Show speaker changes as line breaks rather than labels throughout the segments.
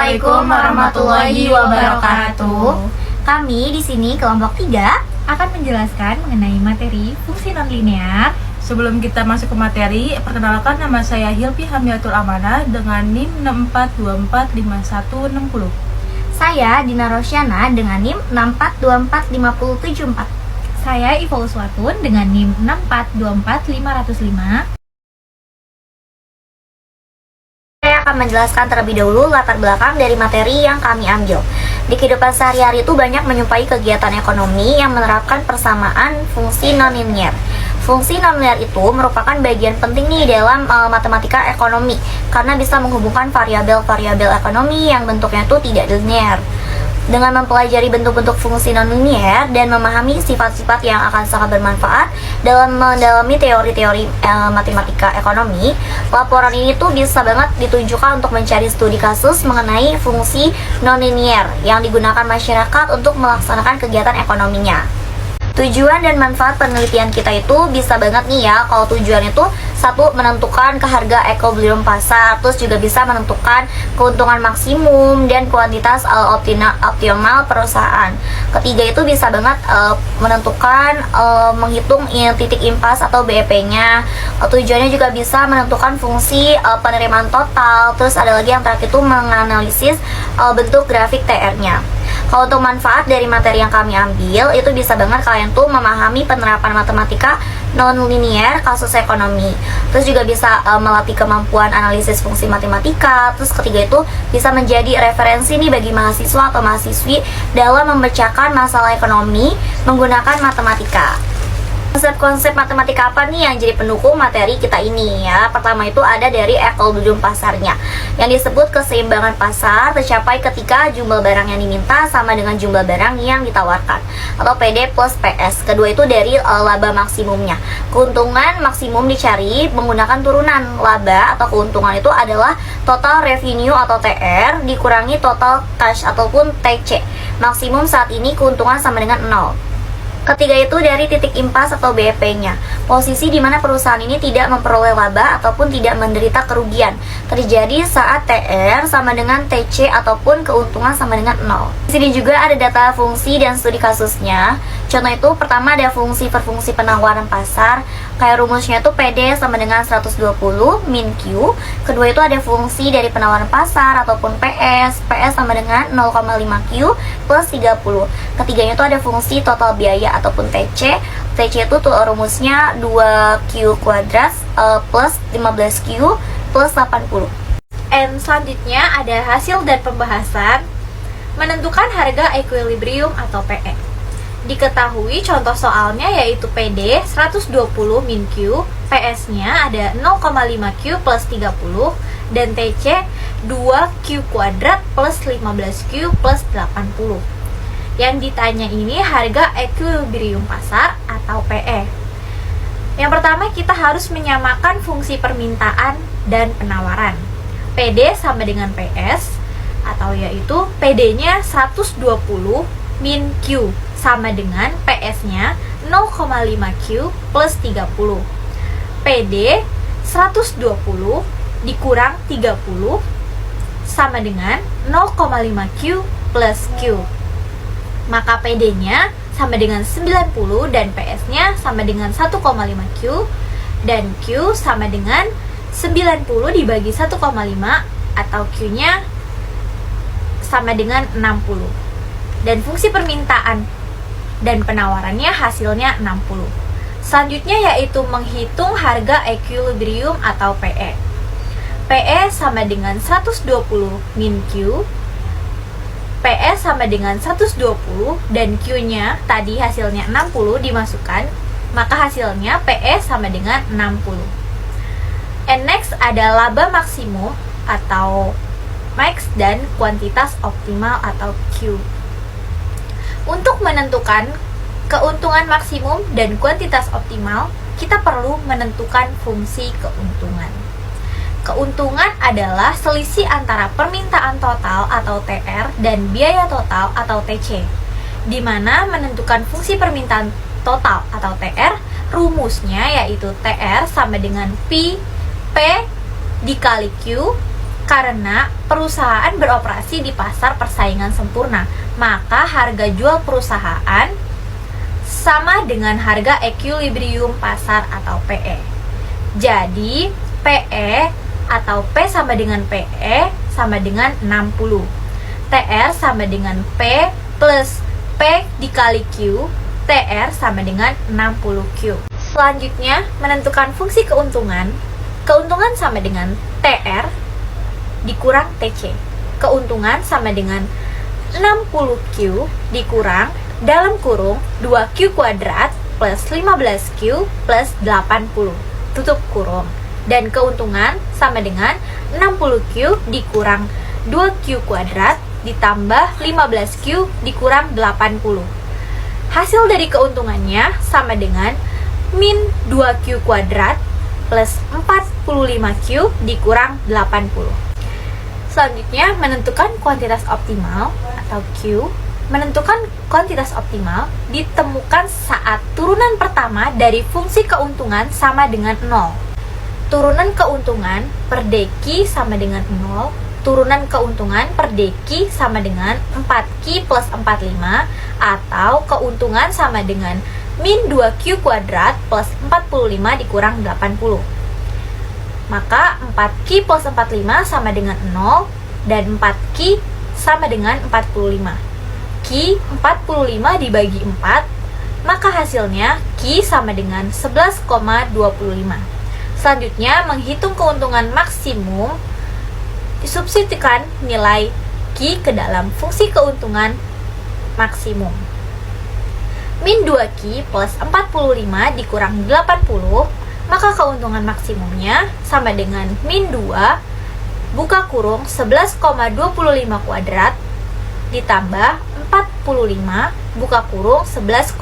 Assalamualaikum warahmatullahi wabarakatuh.
Kami di sini kelompok 3
Akan menjelaskan mengenai materi fungsi nonlinear.
Sebelum kita masuk ke materi, perkenalkan nama saya Hilpi Hamilatul Amanah dengan NIM 64245160.
Saya Dina Rosyana dengan NIM 6424574.
Saya Iva Uswatun dengan NIM 6424505.
Saya akan menjelaskan terlebih dahulu latar belakang dari materi yang kami ambil. Di kehidupan sehari-hari itu banyak menyupai kegiatan ekonomi yang menerapkan persamaan fungsi nonlinear. Fungsi nonlinear itu merupakan bagian penting nih dalam matematika ekonomi karena bisa menghubungkan variabel-variabel ekonomi yang bentuknya itu tidak linear. Dengan mempelajari bentuk-bentuk fungsi nonlinear dan memahami sifat-sifat yang akan sangat bermanfaat dalam mendalami teori-teori matematika ekonomi, laporan ini tuh bisa banget ditunjukkan untuk mencari studi kasus mengenai fungsi nonlinear yang digunakan masyarakat untuk melaksanakan kegiatan ekonominya. Tujuan dan manfaat penelitian kita itu bisa banget nih ya. Kalau tujuan itu satu, menentukan ke harga equilibrium pasar, terus juga bisa menentukan keuntungan maksimum dan kuantitas optimal perusahaan. Ketiga itu bisa banget menentukan menghitung titik impas atau BEP-nya. Tujuannya juga bisa menentukan fungsi penerimaan total. Terus ada lagi yang terakhir itu menganalisis bentuk grafik TR-nya. Kalau untuk manfaat dari materi yang kami ambil, itu bisa banget kalian tuh memahami penerapan matematika non-linear kasus ekonomi. Terus juga bisa melatih kemampuan analisis fungsi matematika. Terus ketiga itu bisa menjadi referensi nih bagi mahasiswa atau mahasiswi dalam memecahkan masalah ekonomi menggunakan matematika. Konsep-konsep matematika apa nih yang jadi pendukung materi kita ini ya? Pertama itu ada dari equilibrium pasarnya, yang disebut keseimbangan pasar tercapai ketika jumlah barang yang diminta sama dengan jumlah barang yang ditawarkan, atau PD plus PS. Kedua itu dari laba maksimumnya. Keuntungan maksimum dicari menggunakan turunan. Laba atau keuntungan itu adalah total revenue atau TR dikurangi total cash ataupun TC. Maksimum saat ini keuntungan sama dengan 0. Ketiga itu dari titik impas atau BEP-nya, posisi di mana perusahaan ini tidak memperoleh laba ataupun tidak menderita kerugian, terjadi saat TR sama dengan TC ataupun keuntungan sama dengan 0. Di sini juga ada data fungsi dan studi kasusnya. Contoh itu pertama ada fungsi per fungsi penawaran pasar, kayak rumusnya itu PD sama dengan 120 min Q. Kedua itu ada fungsi dari penawaran pasar ataupun PS sama dengan 0,5 Q plus 30. Ketiganya itu ada fungsi total biaya ataupun TC. TC itu tuh rumusnya 2Q kuadrat plus 15Q plus 80.
And selanjutnya ada hasil dan pembahasan menentukan harga equilibrium atau PE. Diketahui contoh soalnya yaitu PD 120 min Q, PS-nya ada 0,5 Q plus 30, dan TC 2Q kuadrat plus 15Q plus 80. Yang ditanya ini harga equilibrium pasar atau PE. Yang pertama kita harus menyamakan fungsi permintaan dan penawaran. PD sama dengan PS, atau yaitu PD-nya 120 min Q sama dengan PS-nya 0,5 Q plus 30. PD 120 dikurang 30 sama dengan 0,5 Q plus Q. Maka PD-nya sama dengan 90 dan PS-nya sama dengan 1,5 Q, dan Q sama dengan 90 dibagi 1,5 atau Q-nya sama dengan 60. Dan fungsi permintaan dan penawarannya hasilnya 60. Selanjutnya yaitu menghitung harga equilibrium atau PE. PE sama dengan 120 min Q, PE sama dengan 120 dan Q-nya tadi hasilnya 60 dimasukkan, maka hasilnya PE sama dengan 60. And next ada laba maksimum atau max dan kuantitas optimal atau Q. Untuk menentukan keuntungan maksimum dan kuantitas optimal, kita perlu menentukan fungsi keuntungan. Keuntungan adalah selisih antara permintaan total atau TR dan biaya total atau TC, di mana menentukan fungsi permintaan total atau TR, rumusnya yaitu TR sama dengan P dikali Q Karena perusahaan beroperasi di pasar persaingan sempurna, maka harga jual perusahaan sama dengan harga equilibrium pasar atau PE. Jadi, PE atau P sama dengan PE sama dengan 60. TR sama dengan P plus P dikali Q, TR sama dengan 60Q. Selanjutnya, menentukan fungsi keuntungan. Keuntungan sama dengan TR dikurang TC. Keuntungan sama dengan 60Q dikurang dalam kurung 2Q kuadrat plus 15Q plus 80. Tutup kurung. Dan keuntungan sama dengan 60Q dikurang 2Q kuadrat ditambah 15Q dikurang 80. Hasil dari keuntungannya sama dengan min 2Q kuadrat plus 45Q dikurang 80. Selanjutnya, menentukan kuantitas optimal atau Q. Menentukan kuantitas optimal ditemukan saat turunan pertama dari fungsi keuntungan sama dengan 0. Turunan keuntungan per dq sama dengan 0. Turunan keuntungan per dq sama dengan 4q plus 45, atau keuntungan sama dengan min 2q kuadrat plus 45 dikurang 80. Maka 4q plus 45 sama dengan 0 dan 4q sama dengan 45. Q 45 dibagi 4, maka hasilnya Q sama dengan 11,25. Selanjutnya, menghitung keuntungan maksimum, disubstitusikan nilai Q ke dalam fungsi keuntungan maksimum. Min 2Q plus 45 dikurang 80, maka keuntungan maksimumnya sama dengan min 2 buka kurung 11,25 kuadrat ditambah 45 buka kurung 11,25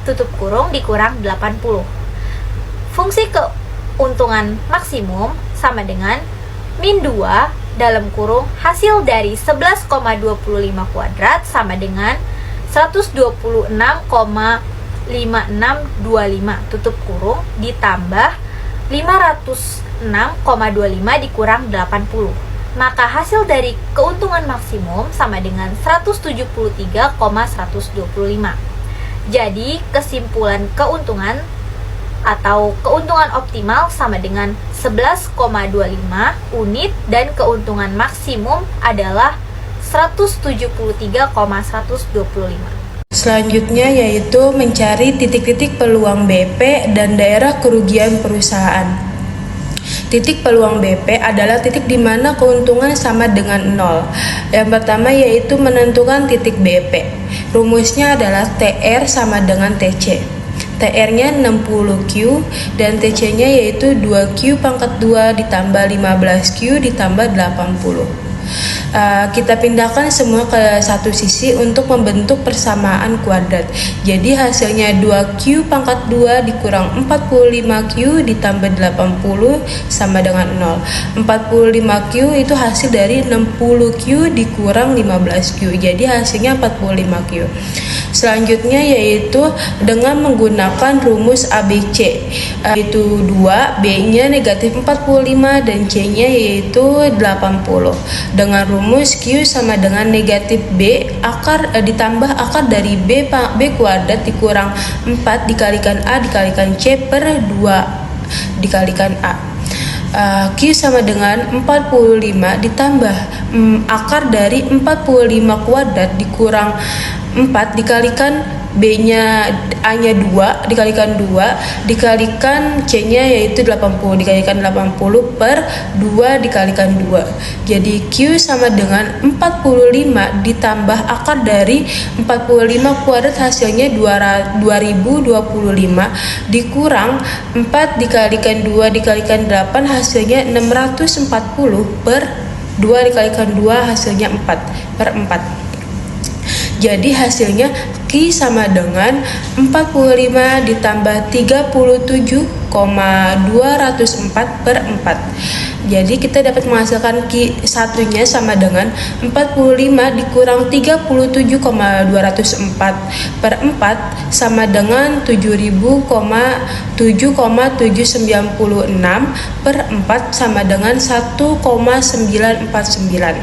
tutup kurung dikurang 80. Fungsi keuntungan maksimum sama dengan min 2 dalam kurung hasil dari 11,25 kuadrat sama dengan 126,5625 tutup kurung ditambah 506,25 dikurang 80. Maka hasil dari keuntungan maksimum sama dengan 173,125. Jadi kesimpulan keuntungan atau keuntungan optimal sama dengan 11,25 unit dan keuntungan maksimum adalah 173,125.
Selanjutnya yaitu mencari titik-titik peluang BP dan daerah kerugian perusahaan. Titik peluang BP adalah titik di mana keuntungan sama dengan 0. Yang pertama yaitu menentukan titik BP. Rumusnya adalah TR sama dengan TC. TR-nya 60Q dan TC-nya yaitu 2Q pangkat 2 ditambah 15Q ditambah 80. Kita pindahkan semua ke satu sisi untuk membentuk persamaan kuadrat. Jadi hasilnya 2Q pangkat 2 dikurang 45Q ditambah 80 sama dengan 0. 45Q itu hasil dari 60Q dikurang 15Q. Jadi hasilnya 45Q. Selanjutnya yaitu dengan menggunakan rumus ABC, yaitu 2, B-nya negatif 45 dan C-nya yaitu 80. Dengan rumus Q sama dengan negatif B ditambah akar dari B kuadrat dikurang 4 dikalikan A dikalikan C per 2 dikalikan A. Q sama dengan 45 ditambah akar dari 45 kuadrat dikurang 4 dikalikan B-nya A-nya 2 dikalikan 2 dikalikan C-nya yaitu 80 dikalikan 80 per 2 dikalikan 2. Jadi Q sama dengan 45 ditambah akar dari 45 kuadrat hasilnya 2025 dikurang 4 dikalikan 2 dikalikan 8 hasilnya 640 per 2 dikalikan 2 hasilnya 4 per 4. Jadi hasilnya Q sama dengan 45 ditambah 37,5 47,204/4. Jadi kita dapat menghasilkan Q satunya sama dengan 45 dikurang 37,204/4 sama dengan 7.007,796/4 sama dengan 1,949.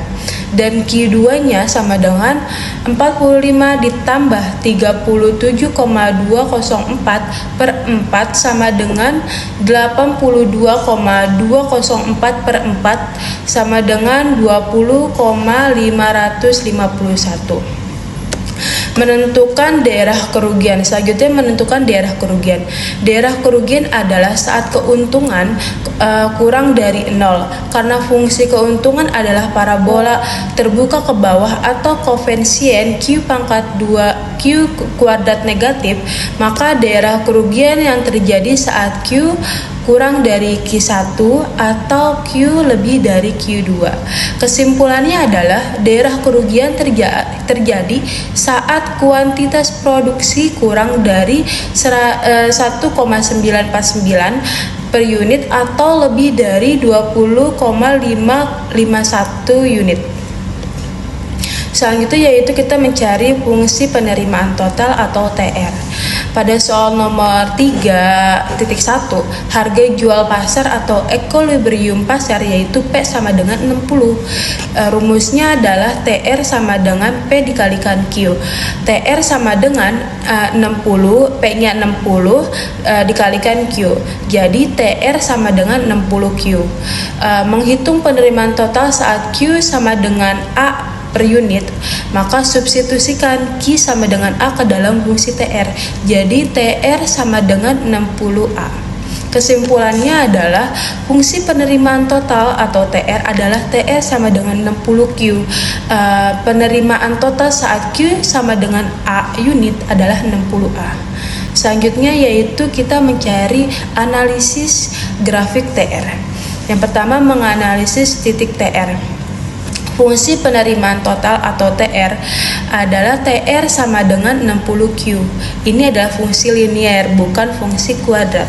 Dan Q2 nya sama dengan 45 ditambah 37,204/4 sama dengan 82,204/4 sama dengan 20,551. Menentukan daerah kerugian. Selanjutnya menentukan daerah kerugian. Daerah kerugian adalah saat keuntungan kurang dari 0. Karena fungsi keuntungan adalah parabola terbuka ke bawah atau koefisien Q pangkat 2 Q kuadrat negatif, maka daerah kerugian yang terjadi saat Q kurang dari Q1 atau Q lebih dari Q2. Kesimpulannya adalah daerah kerugian terjadi saat kuantitas produksi kurang dari 1,949 per unit atau lebih dari 20,551 unit. Selanjutnya yaitu kita mencari fungsi penerimaan total atau TR. Pada soal nomor 3.1, harga jual pasar atau equilibrium pasar yaitu P sama dengan 60. Rumusnya adalah TR sama dengan P dikalikan Q. TR sama dengan 60, P-nya 60 dikalikan Q. Jadi TR sama dengan 60Q. Menghitung penerimaan total saat Q sama dengan A per unit, maka substitusikan Q sama dengan A ke dalam fungsi TR. Jadi TR sama dengan 60A. Kesimpulannya adalah fungsi penerimaan total atau TR adalah TR sama dengan 60Q. Penerimaan total saat Q sama dengan A unit adalah 60A. Selanjutnya yaitu kita mencari analisis grafik TR. Yang pertama menganalisis titik TR. Fungsi penerimaan total atau TR adalah TR sama dengan 60Q. Ini adalah fungsi linier, bukan fungsi kuadrat.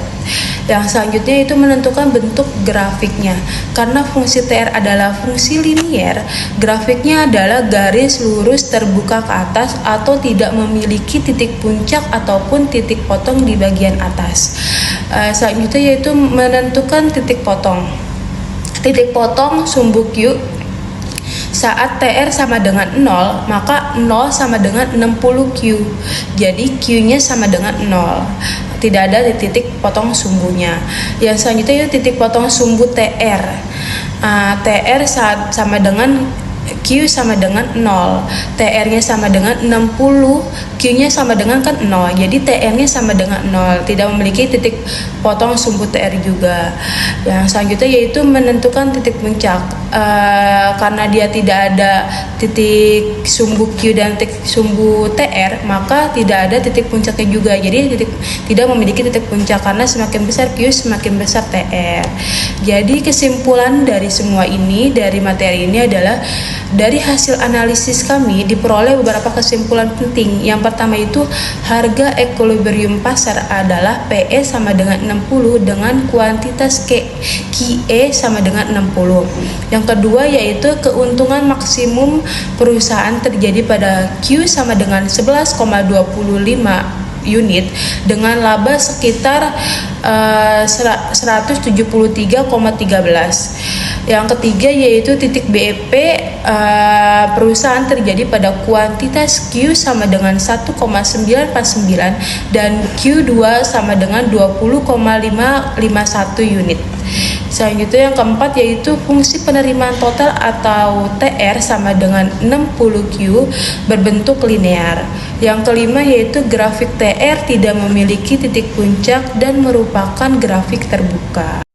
Yang selanjutnya itu menentukan bentuk grafiknya. Karena fungsi TR adalah fungsi linier, grafiknya adalah garis lurus terbuka ke atas atau tidak memiliki titik puncak ataupun titik potong di bagian atas. Selanjutnya yaitu menentukan titik potong. Titik potong sumbu Q saat TR sama dengan 0, maka 0 sama dengan 60Q. Jadi Q-nya sama dengan 0. Tidak ada di titik potong sumbunya. Yang selanjutnya itu titik potong sumbu TR. TR sama dengan Q sama dengan 0, TR-nya sama dengan 60, Q-nya sama dengan kan 0, jadi TR-nya sama dengan 0, tidak memiliki titik potong sumbu TR juga. Yang selanjutnya yaitu menentukan titik puncak. Karena dia tidak ada titik sumbu Q dan titik sumbu TR, maka tidak ada titik puncaknya juga, jadi tidak memiliki titik puncak karena semakin besar Q semakin besar TR. Jadi kesimpulan dari semua ini, dari materi ini adalah dari hasil analisis kami diperoleh beberapa kesimpulan penting. Yang pertama itu harga equilibrium pasar adalah PE sama dengan 60 dengan kuantitas QE sama dengan 60. Yang kedua yaitu keuntungan maksimum perusahaan terjadi pada Q sama dengan 11,25 unit dengan laba sekitar 173,13. Yang ketiga yaitu titik BEP perusahaan terjadi pada kuantitas Q sama dengan 1,949 dan Q2 sama dengan 20,551 unit. Selanjutnya yang keempat yaitu fungsi penerimaan total atau TR sama dengan 60Q berbentuk linear. Yang kelima yaitu grafik TR tidak memiliki titik puncak dan merupakan grafik terbuka.